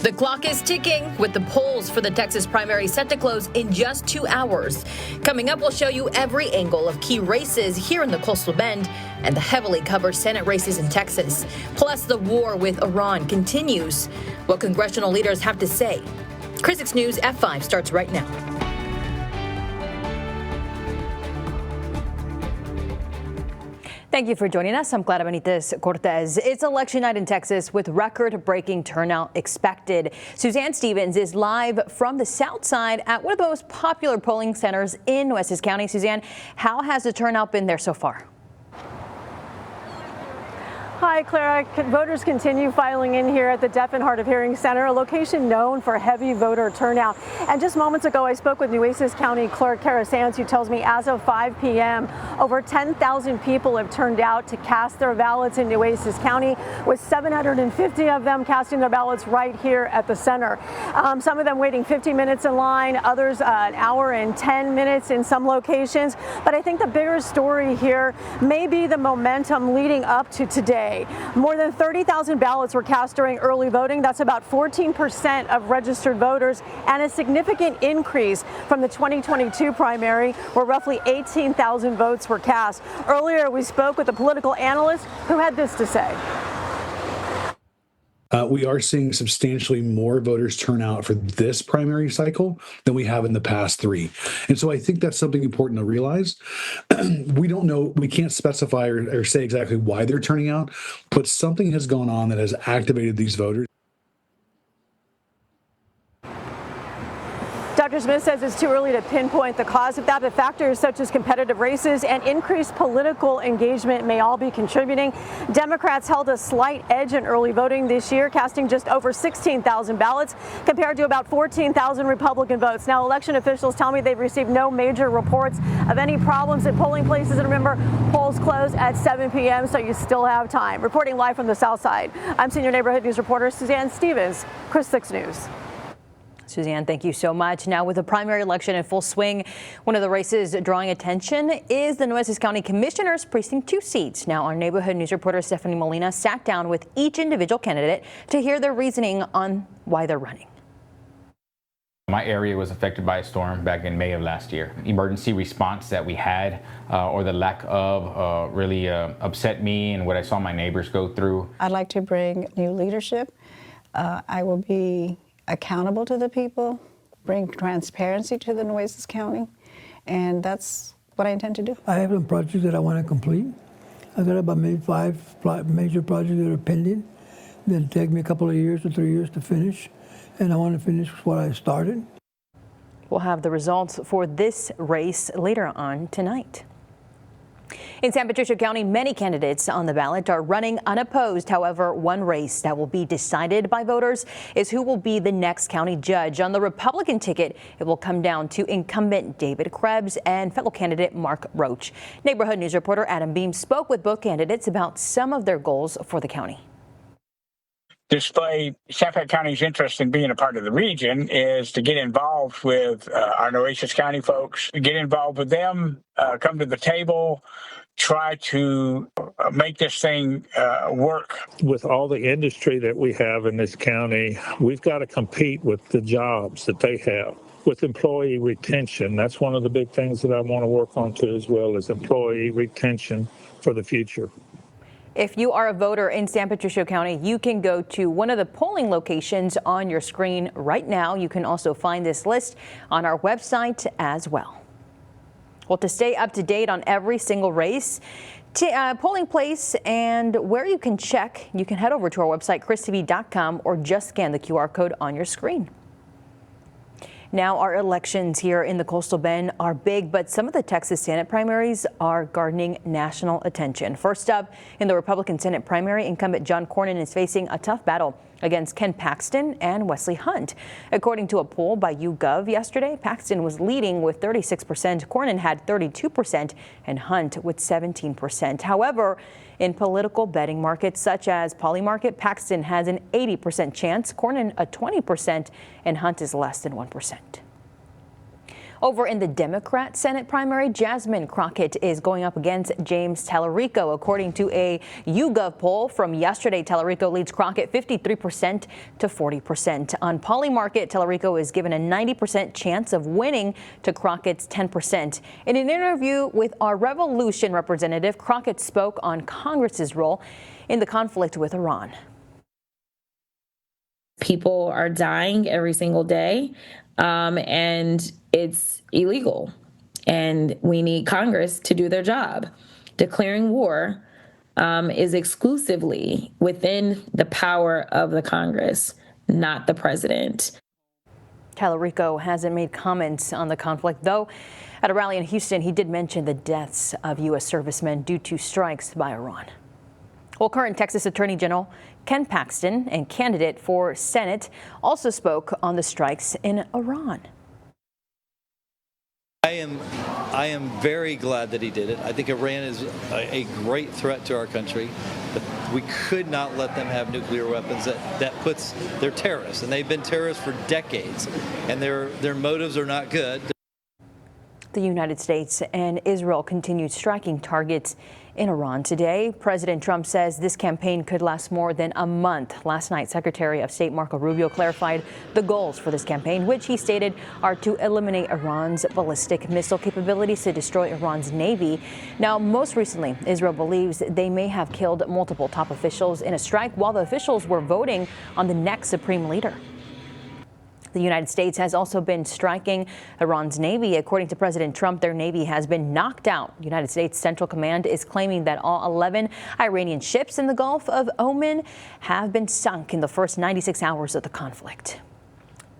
The clock is ticking with the polls for the Texas primary set to close in just 2 hours. Coming up, we'll show you every angle of key races here in the Coastal Bend and the heavily covered Senate races in Texas. Plus, the war with Iran continues. What congressional leaders have to say. Chris 6 News F5 starts right now. Thank you for joining us. I'm Clara Benitez Cortez. It's election night in Texas with record-breaking turnout expected. Suzanne Stevens is live from the south side at one of the most popular polling centers in Nueces County. Suzanne, how has the turnout been there so far? Hi, Clara. Voters continue filing in here at the Deaf and Hard of Hearing Center, a location known for heavy voter turnout. And just moments ago, I spoke with Nueces County Clerk Kara Sands, who tells me as of 5 p.m., over 10,000 people have turned out to cast their ballots in Nueces County, with 750 of them casting their ballots right here at the center. Some of them waiting 50 minutes in line, others an hour and 10 minutes in some locations. But I think the bigger story here may be the momentum leading up to today. More than 30,000 ballots were cast during early voting. That's about 14% of registered voters, and a significant increase from the 2022 primary, where roughly 18,000 votes were cast. Earlier, we spoke with a political analyst who had this to say. We are seeing substantially more voters turn out for this primary cycle than we have in the past 3. And so I think that's something important to realize. We don't know, we can't specify or say exactly why they're turning out, but something has gone on that has activated these voters. Dr. Smith says it's too early to pinpoint the cause of that, but factors such as competitive races and increased political engagement may all be contributing. Democrats held a slight edge in early voting this year, casting just over 16,000 ballots compared to about 14,000 Republican votes. Now, election officials tell me they've received no major reports of any problems at polling places. And remember, polls close at 7 p.m., so you still have time. Reporting live from the South Side, I'm Senior Neighborhood News reporter Suzanne Stevens, Chris 6 News. Suzanne, thank you so much. Now, with the primary election in full swing, one of the races drawing attention is the Nueces County Commissioner's Precinct 2 seats. Now, our neighborhood news reporter Stephanie Molina sat down with each individual candidate to hear their reasoning on why they're running. My area was affected by a storm back in May of last year. Emergency response that we had, or the lack of, really upset me and what I saw my neighbors go through. I'd like to bring new leadership. I will be accountable to the people, bring transparency to the Nueces County, and that's what I intend to do. I have some projects that I want to complete. I've got about maybe 5 major projects that are pending. That'll take me a couple of years to 3 years to finish, and I want to finish what I started. We'll have the results for this race later on tonight. In San Patricio County, many candidates on the ballot are running unopposed. However, one race that will be decided by voters is who will be the next county judge. On the Republican ticket, it will come down to incumbent David Krebs and fellow candidate Mark Roach. Neighborhood News reporter Adam Beam spoke with both candidates about some of their goals for the county. Display San Patricio County's interest in being a part of the region is to get involved with our Nueces County folks, get involved with them, come to the table, try to make this thing work. With all the industry that we have in this county, we've got to compete with the jobs that they have. With employee retention, that's one of the big things that I want to work on too as well, is employee retention for the future. If you are a voter in San Patricio County, you can go to one of the polling locations on your screen right now. You can also find this list on our website as well. Well, to stay up to date on every single race, polling place, and where you can check, you can head over to our website, christv.com, or just scan the QR code on your screen. Now, our elections here in the Coastal Bend are big, but some of the Texas Senate primaries are garnering national attention. First up, in the Republican Senate primary, incumbent John Cornyn is facing a tough battle against Ken Paxton and Wesley Hunt. According to a poll by YouGov yesterday, Paxton was leading with 36%, Cornyn had 32%, and Hunt with 17%. However, in political betting markets such as Polymarket, Paxton has an 80% chance, Cornyn a 20%, and Hunt is less than 1%. Over in the Democrat Senate primary, Jasmine Crockett is going up against James Tallarico. According to a YouGov poll from yesterday, Tallarico leads Crockett 53% to 40%. On Polymarket, Tallarico is given a 90% chance of winning to Crockett's 10%. In an interview with our Revolution representative, Crockett spoke on Congress's role in the conflict with Iran. People are dying every single day, and it's illegal. And we need Congress to do their job. Declaring war is exclusively within the power of the Congress, not the president. Tallarico hasn't made comments on the conflict, though. At a rally in Houston, he did mention the deaths of U.S. servicemen due to strikes by Iran. Well, current Texas Attorney General Ken Paxton and candidate for Senate also spoke on the strikes in Iran. I am very glad that he did it. I think Iran is a great threat to our country. But we could not let them have nuclear weapons. They're terrorists, and they've been terrorists for decades, and their motives are not good. The United States and Israel continued striking targets in Iran today. President Trump says this campaign could last more than a month. Last night, Secretary of State Marco Rubio clarified the goals for this campaign, which he stated are to eliminate Iran's ballistic missile capabilities to destroy Iran's navy. Now, most recently, Israel believes they may have killed multiple top officials in a strike while the officials were voting on the next supreme leader. The United States has also been striking Iran's navy. According to President Trump, their navy has been knocked out. United States Central Command is claiming that all 11 Iranian ships in the Gulf of Oman have been sunk in the first 96 hours of the conflict.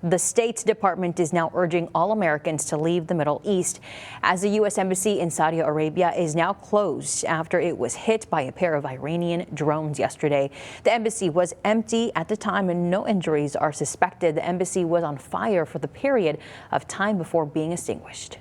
The State Department is now urging all Americans to leave the Middle East as the U.S. Embassy in Saudi Arabia is now closed after it was hit by a pair of Iranian drones yesterday. The embassy was empty at the time and no injuries are suspected. The embassy was on fire for the period of time before being extinguished.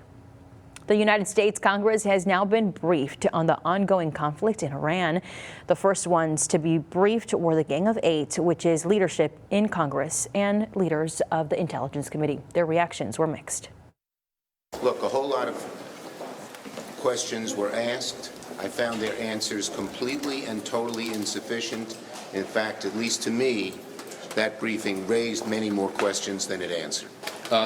The United States Congress has now been briefed on the ongoing conflict in Iran. The first ones to be briefed were the Gang of Eight, which is leadership in Congress, and leaders of the Intelligence Committee. Their reactions were mixed. Look, a whole lot of questions were asked. I found their answers completely and totally insufficient. In fact, at least to me, that briefing raised many more questions than it answered.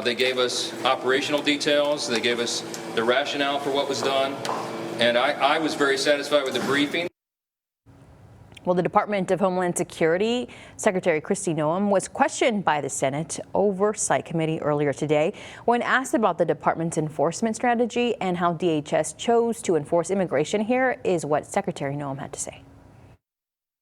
They gave us operational details. They gave us the rationale for what was done. And I was very satisfied with the briefing. Well, the Department of Homeland Security Secretary Kristi Noem was questioned by the Senate Oversight Committee earlier today when asked about the department's enforcement strategy and how DHS chose to enforce immigration. Here is what Secretary Noem had to say.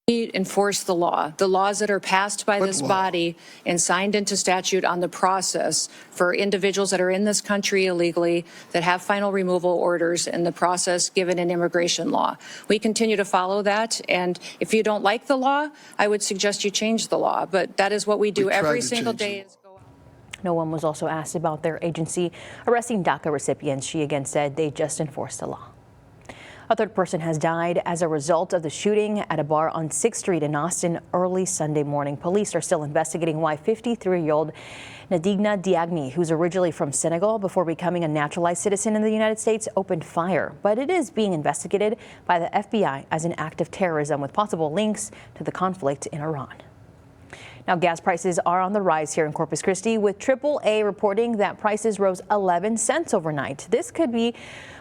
We enforce the law, the laws that are passed by this body and signed into statute on the process for individuals that are in this country illegally that have final removal orders in the process given in immigration law. We continue to follow that. And if you don't like the law, I would suggest you change the law. But that is what we do every single day. No one was also asked about their agency arresting DACA recipients. She again said they just enforced the law. A third person has died as a result of the shooting at a bar on 6th Street in Austin early Sunday morning. Police are still investigating why 53-year-old Nadigna Diagni, who's originally from Senegal before becoming a naturalized citizen in the United States, opened fire. But it is being investigated by the FBI as an act of terrorism with possible links to the conflict in Iran. Now, gas prices are on the rise here in Corpus Christi, with AAA reporting that prices rose 11 cents overnight. This could be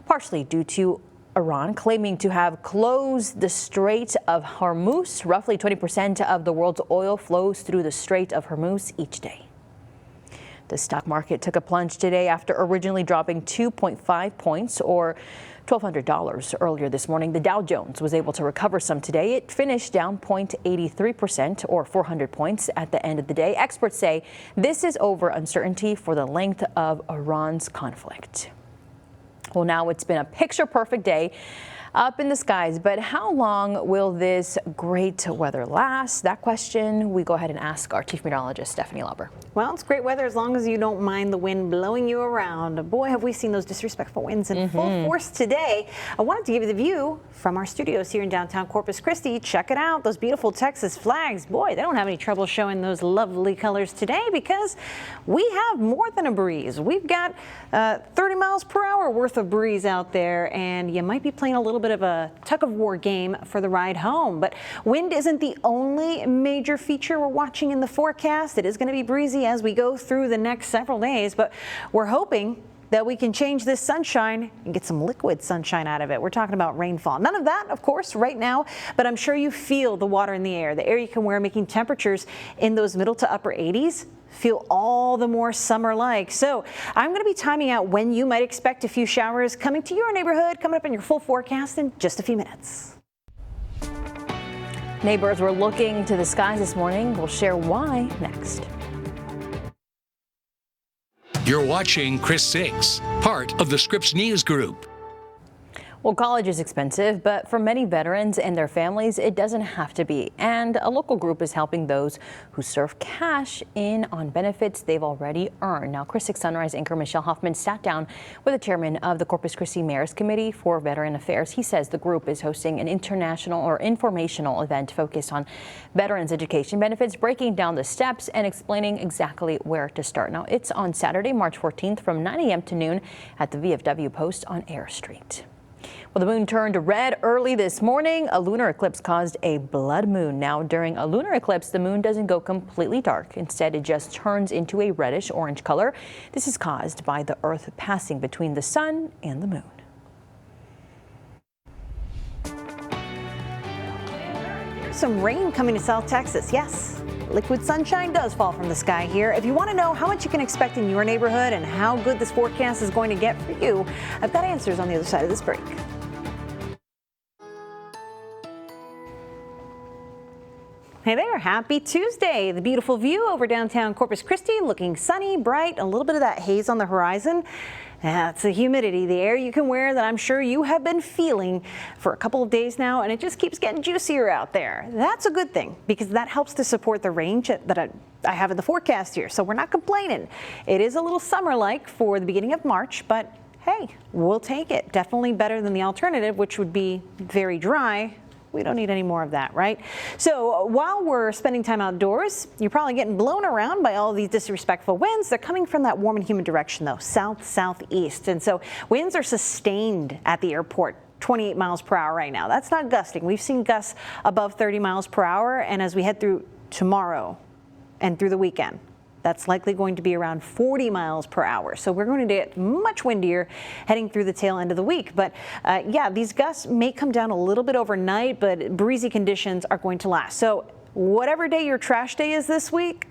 partially due to Iran claiming to have closed the Strait of Hormuz. Roughly 20% of the world's oil flows through the Strait of Hormuz each day. The stock market took a plunge today after originally dropping 2.5 points or $1,200 earlier this morning. The Dow Jones was able to recover some today. It finished down 0.83% or 400 points at the end of the day. Experts say this is over uncertainty for the length of Iran's conflict. Well, now it's been a picture-perfect day up in the skies. But how long will this great weather last? That question we go ahead and ask our chief meteorologist, Stephanie Lauber. Well, it's great weather as long as you don't mind the wind blowing you around. Boy, have we seen those disrespectful winds in full force today. I wanted to give you the view from our studios here in downtown Corpus Christi. Check it out, those beautiful Texas flags. Boy, they don't have any trouble showing those lovely colors today because we have more than a breeze. We've got 30 miles per hour worth of breeze out there, and you might be playing a little bit of a tug-of-war game for the ride home. But wind isn't the only major feature we're watching in the forecast. It is going to be breezy as we go through the next several days, but we're hoping that we can change this sunshine and get some liquid sunshine out of it. We're talking about rainfall. None of that, of course, right now, but I'm sure you feel the water in the air you can wear, making temperatures in those middle to upper 80s feel all the more summer-like. So I'm going to be timing out when you might expect a few showers coming to your neighborhood, coming up in your full forecast in just a few minutes. Neighbors were looking to the skies this morning. We'll share why next. You're watching Chris 6, part of the Scripps News Group. Well, college is expensive, but for many veterans and their families, it doesn't have to be. And a local group is helping those who serve cash in on benefits they've already earned. Now, Chris 6 Sunrise anchor Michelle Hoffman sat down with the chairman of the Corpus Christi Mayor's Committee for Veteran Affairs. He says the group is hosting an international or informational event focused on veterans education benefits, breaking down the steps and explaining exactly where to start. Now, it's on Saturday, March 14th from 9 a.m. to noon at the VFW post on Air Street. Well, the moon turned red early this morning. A lunar eclipse caused a blood moon. Now, during a lunar eclipse, the moon doesn't go completely dark. Instead, it just turns into a reddish orange color. This is caused by the Earth passing between the sun and the moon. Some rain coming to South Texas, yes. Liquid sunshine does fall from the sky here. If you want to know how much you can expect in your neighborhood and how good this forecast is going to get for you, I've got answers on the other side of this break. Hey there, happy Tuesday. The beautiful view over downtown Corpus Christi, looking sunny, bright, a little bit of that haze on the horizon. That's the humidity, the air you can wear that I'm sure you have been feeling for a couple of days now, and it just keeps getting juicier out there. That's a good thing because that helps to support the range that I have in the forecast here. So we're not complaining. It is a little summer-like for the beginning of March, but hey, we'll take it. Definitely better than the alternative, which would be very dry. We don't need any more of that, right? So while we're spending time outdoors, you're probably getting blown around by all of these disrespectful winds. They're coming from that warm and humid direction, though, south-southeast. And so winds are sustained at the airport. 28 miles per hour right now. That's not gusting. We've seen gusts above 30 miles per hour. And as we head through tomorrow and through the weekend, that's likely going to be around 40 miles per hour. So we're going to get much windier heading through the tail end of the week. But yeah, these gusts may come down a little bit overnight, but breezy conditions are going to last. So whatever day your trash day is this week,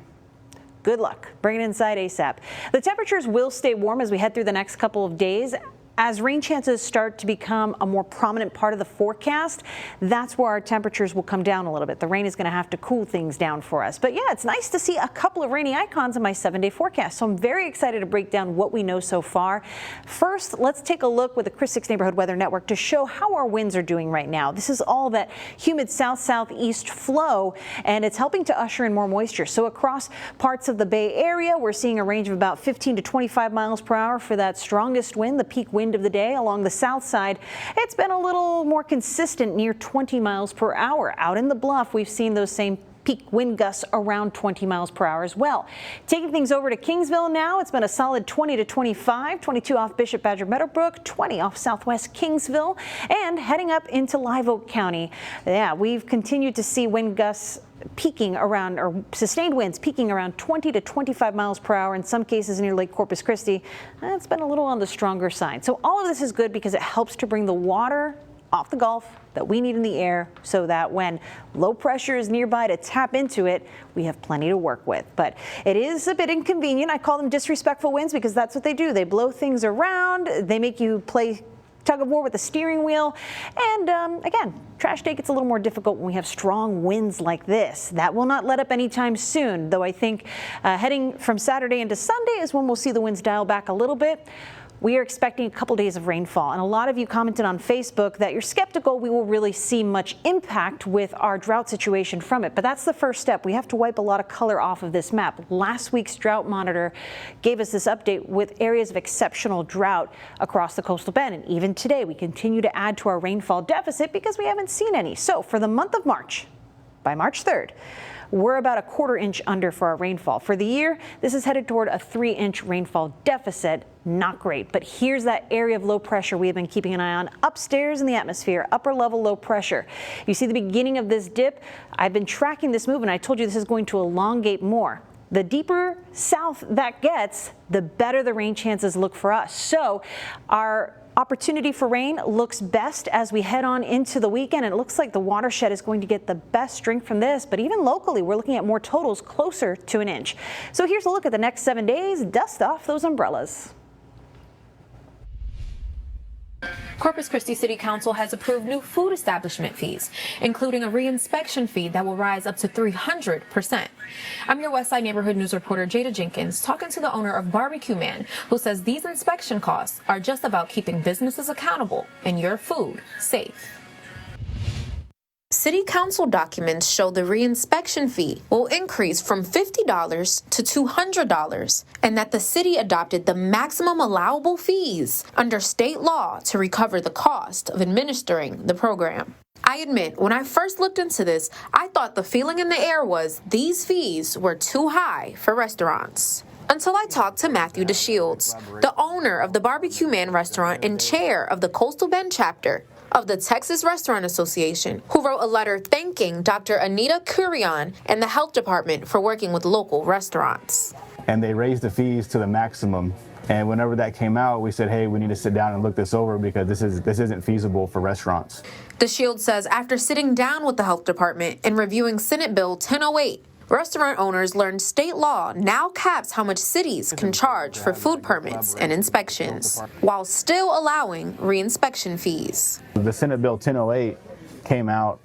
good luck. Bring it inside ASAP. The temperatures will stay warm as we head through the next couple of days. As rain chances start to become a more prominent part of the forecast, that's where our temperatures will come down a little bit. The rain is going to have to cool things down for us. But yeah, it's nice to see a couple of rainy icons in my 7-day forecast. So I'm very excited to break down what we know so far. First, let's take a look with the Chris 6 Neighborhood Weather Network to show how our winds are doing right now. This is all that humid south-southeast flow, and it's helping to usher in more moisture. So across parts of the Bay Area, we're seeing a range of about 15 to 25 miles per hour for that strongest wind, the peak wind of the day. Along the south side, it's been a little more consistent, near 20 miles per hour. Out in the Bluff, we've seen those same peak wind gusts around 20 miles per hour as well. Taking things over to Kingsville now, it's been a solid 20 to 25, 22 off Bishop Badger Meadowbrook, 20 off Southwest Kingsville, and heading up into Live Oak County. Yeah, we've continued to see wind gusts peaking around, or sustained winds peaking around 20 to 25 miles per hour in some cases near Lake Corpus Christi. It's been a little on the stronger side. So all of this is good because it helps to bring the water off the Gulf that we need in the air so that when low pressure is nearby to tap into it, we have plenty to work with. But it is a bit inconvenient. I call them disrespectful winds because that's what they do. They blow things around. They make you play tug of war with the steering wheel. And again, trash day gets a little more difficult when we have strong winds like this. That will not let up anytime soon, though I think heading from Saturday into Sunday is when we'll see the winds dial back a little bit. we are expecting a couple days of rainfall, and a lot of you commented on Facebook that you're skeptical we will really see much impact with our drought situation from it. But that's the first step. We have to wipe a lot of color off of this map. Last week's drought monitor gave us this update with areas of exceptional drought across the coastal bend, and even today we continue to add to our rainfall deficit because we haven't seen any. So for the month of March, by March 3rd, we're about a quarter inch under for our rainfall. For the year, this is headed toward a 3-inch rainfall deficit. Not great, but here's that area of low pressure we have been keeping an eye on upstairs in the atmosphere, upper level low pressure. You see the beginning of this dip. I've been tracking this move, and I told you this is going to elongate more. The deeper south that gets, the better the rain chances look for us. So our opportunity for rain looks best as we head on into the weekend. It looks like the watershed is going to get the best strength from this, but even locally, we're looking at more totals closer to an inch. So here's a look at the next 7 days. Dust off those umbrellas. Corpus Christi City Council has approved new food establishment fees, including a reinspection fee that will rise up to 300%. I'm your Westside Neighborhood News reporter Jada Jenkins talking to the owner of Barbecue Man, who says these inspection costs are just about keeping businesses accountable and your food safe. City Council documents show the reinspection fee will increase from $50 to $200, and that the city adopted the maximum allowable fees under state law to recover the cost of administering the program. I admit, when I first looked into this, I thought the feeling in the air was these fees were too high for restaurants. Until I talked to Matthew DeShields, the owner of the Barbecue Man restaurant and chair of the Coastal Bend chapter of the Texas Restaurant Association, who wrote a letter thanking Dr. Anita Curion and the health department for working with local restaurants. And they raised the fees to the maximum. And whenever that came out, we said, hey, we need to sit down and look this over because this isn't feasible for restaurants. DeShields says after sitting down with the health department and reviewing Senate Bill 1008, restaurant owners learned state law now caps how much cities can charge for food permits and inspections, while still allowing reinspection fees. The Senate Bill 1008 came out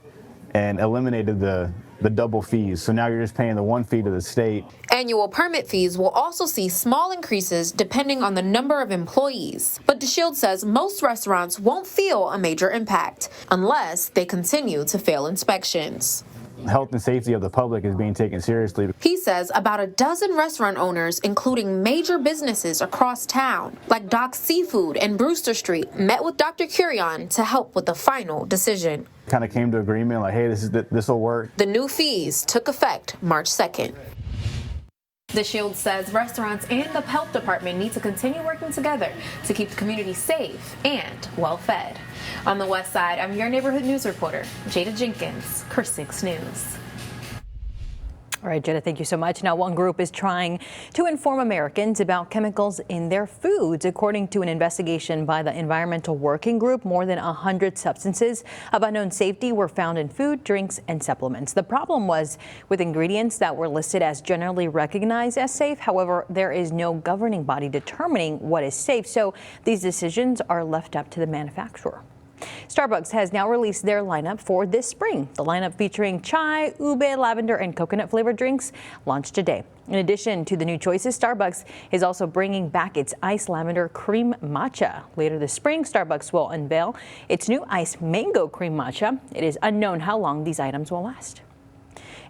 and eliminated the double fees. So now you're just paying the one fee to the state. Annual permit fees will also see small increases depending on the number of employees. But DeShields says most restaurants won't feel a major impact unless they continue to fail inspections. Health and safety of the public is being taken seriously. He says about a dozen restaurant owners, including major businesses across town, like Doc's Seafood and Brewster Street, met with Dr. Curion to help with the final decision. Kind of came to agreement like, hey, this will work. The new fees took effect March 2nd. DeShields says restaurants and the health department need to continue working together to keep the community safe and well-fed. On the West Side, I'm your neighborhood news reporter, Jada Jenkins, KRIS 6 News. All right, Jada, thank you so much. Now, one group is trying to inform Americans about chemicals in their foods. According to an investigation by the Environmental Working Group, more than 100 substances of unknown safety were found in food, drinks, and supplements. The problem was with ingredients that were listed as generally recognized as safe. However, there is no governing body determining what is safe, so these decisions are left up to the manufacturer. Starbucks has now released their lineup for this spring. The lineup featuring chai, ube, lavender, and coconut flavored drinks launched today. In addition to the new choices, Starbucks is also bringing back its iced lavender cream matcha. Later this spring, Starbucks will unveil its new iced mango cream matcha. It is unknown how long these items will last.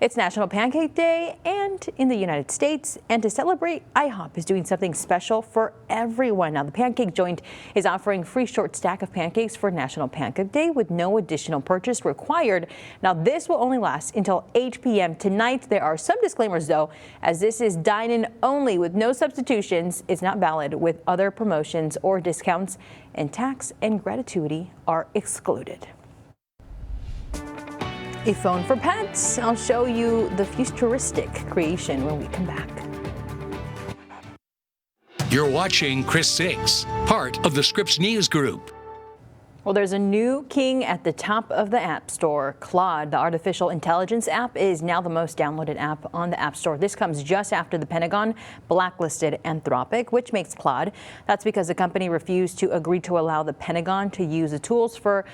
It's National Pancake Day and in the United States, and to celebrate, IHOP is doing something special for everyone. Now, the Pancake Joint is offering free short stack of pancakes for National Pancake Day with no additional purchase required. Now, this will only last until 8 p.m. tonight. There are some disclaimers, though, as this is dine-in only with no substitutions. It's not valid with other promotions or discounts, and tax and gratuity are excluded. A phone for pets. I'll show you the futuristic creation when we come back. You're watching KRIS 6, part of the Scripps News Group. Well, there's a new king at the top of the App Store. Claude, the artificial intelligence app, is now the most downloaded app on the App Store. This comes just after the Pentagon blacklisted Anthropic, which makes Claude. That's because the company refused to agree to allow the Pentagon to use the tools for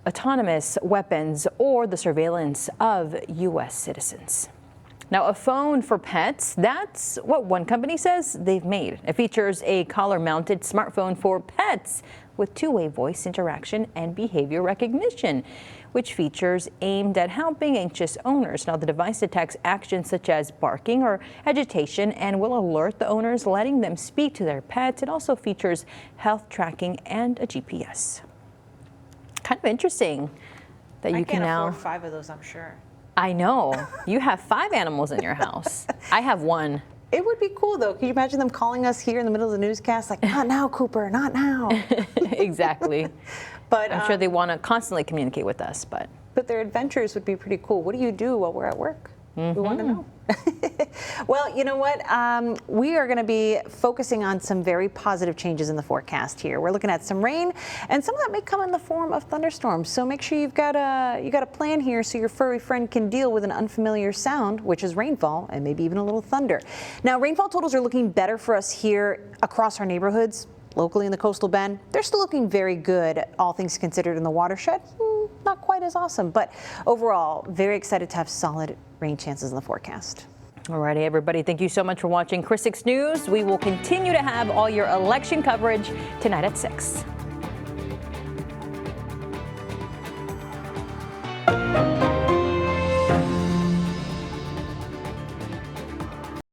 autonomous weapons or the surveillance of U.S. citizens. Now, a phone for pets, that's what one company says they've made. It features a collar-mounted smartphone for pets with two-way voice interaction and behavior recognition, which features aimed at helping anxious owners. Now, the device detects actions such as barking or agitation and will alert the owners, letting them speak to their pets. It also features health tracking and a GPS. Kind of interesting that you can now afford 5 of those, I'm sure. I know. You have 5 animals in your house. I have 1. It would be cool, though. Can you imagine them calling us here in the middle of the newscast, like, not now, Cooper, not now. Exactly. But I'm sure they want to constantly communicate with us, but their adventures would be pretty cool. What do you do while we're at work? We want to know. Well, you know what? We are going to be focusing on some very positive changes in the forecast here. We're looking at some rain, and some of that may come in the form of thunderstorms. So make sure you've got a plan here so your furry friend can deal with an unfamiliar sound, which is rainfall, and maybe even a little thunder. Now, rainfall totals are looking better for us here across our neighborhoods. Locally in the coastal bend, they're still looking very good, all things considered. In the watershed, not quite as awesome, but overall, very excited to have solid rain chances in the forecast. All righty, everybody, thank you so much for watching Chris 6 News. We will continue to have all your election coverage tonight at 6.